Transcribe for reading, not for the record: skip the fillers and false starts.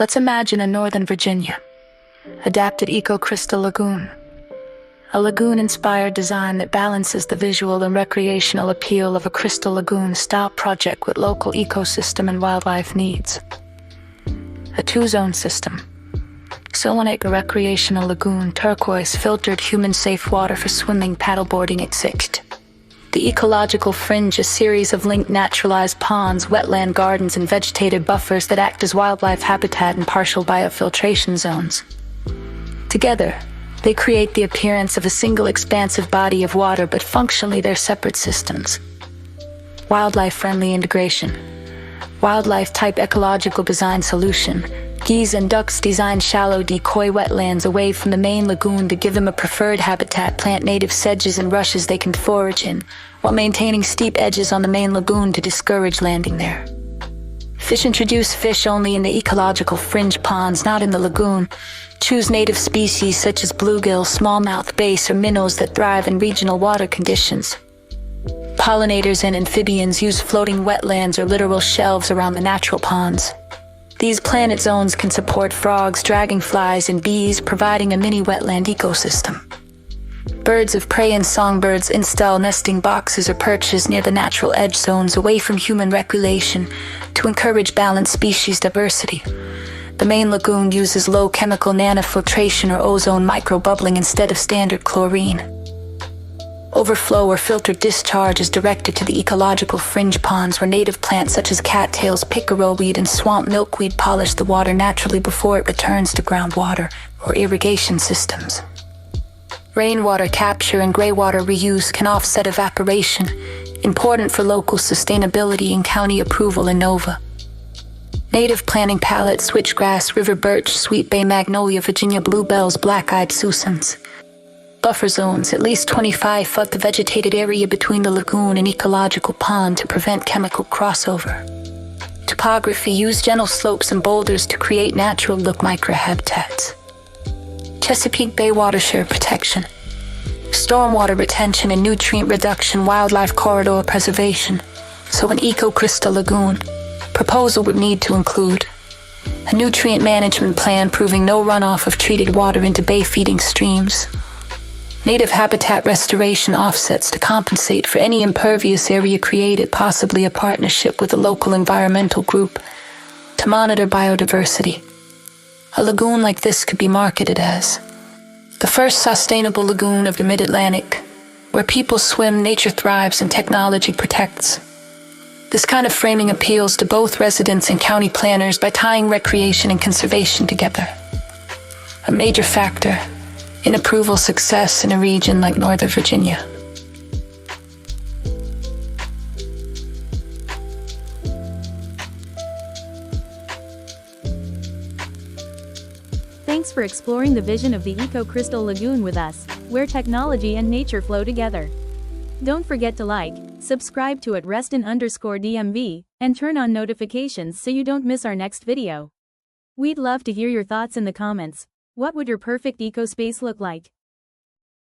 Let's imagine a Northern Virginia adapted Eco Crystal Lagoon. A lagoon-inspired design that balances the visual and recreational appeal of a Crystal Lagoon-style project with local ecosystem and wildlife needs. A two-zone system. Solonic recreational lagoon, turquoise filtered human-safe water for swimming, paddleboarding, etc. The ecological fringe, a series of linked naturalized ponds, wetland gardens, and vegetative buffers that act as wildlife habitat and partial biofiltration zones. Together, they create the appearance of a single expansive body of water, but functionally they're separate systems. Wildlife-friendly integration. Wildlife-type ecological design solution. Geese and ducks design shallow decoy wetlands away from the main lagoon to give them a preferred habitat, plant native sedges and rushes they can forage in, while maintaining steep edges on the main lagoon to discourage landing there. Fish introduce fish only in the ecological fringe ponds, not in the lagoon. Choose native species such as bluegill, smallmouth bass, or minnows that thrive in regional water conditions. Pollinators and amphibians use floating wetlands or littoral shelves around the natural ponds. These planet zones can support frogs, dragonflies, and bees, providing a mini wetland ecosystem. Birds of prey and songbirds install nesting boxes or perches near the natural edge zones away from human regulation to encourage balanced species diversity. The main lagoon uses low chemical nanofiltration or ozone microbubbling instead of standard chlorine. Overflow or filtered discharge is directed to the ecological fringe ponds where native plants such as cattails, pickerel weed, and swamp milkweed polish the water naturally before it returns to groundwater or irrigation systems. Rainwater capture and greywater reuse can offset evaporation, important for local sustainability and county approval in NoVa. Native planting palettes, switchgrass, river birch, sweet bay magnolia, Virginia bluebells, black-eyed susans. Buffer zones, at least 25 foot the vegetated area between the lagoon and ecological pond to prevent chemical crossover. Topography, use gentle slopes and boulders to create natural look microhabitats. Chesapeake Bay watershed protection. Stormwater retention and nutrient reduction, wildlife corridor preservation. So an Eco Crystal Lagoon proposal would need to include a nutrient management plan proving no runoff of treated water into bay feeding streams. Native habitat restoration offsets to compensate for any impervious area created, possibly a partnership with a local environmental group to monitor biodiversity. A lagoon like this could be marketed as the first sustainable lagoon of the Mid-Atlantic, where people swim, nature thrives, and technology protects. This kind of framing appeals to both residents and county planners by tying recreation and conservation together. A major factor in approval success in a region like Northern Virginia. Thanks for exploring the vision of the Eco Crystal Lagoon with us, where technology and nature flow together. Don't forget to like, subscribe to @Reston_DMV, and turn on notifications so you don't miss our next video. We'd love to hear your thoughts in the comments. What would your perfect eco space look like?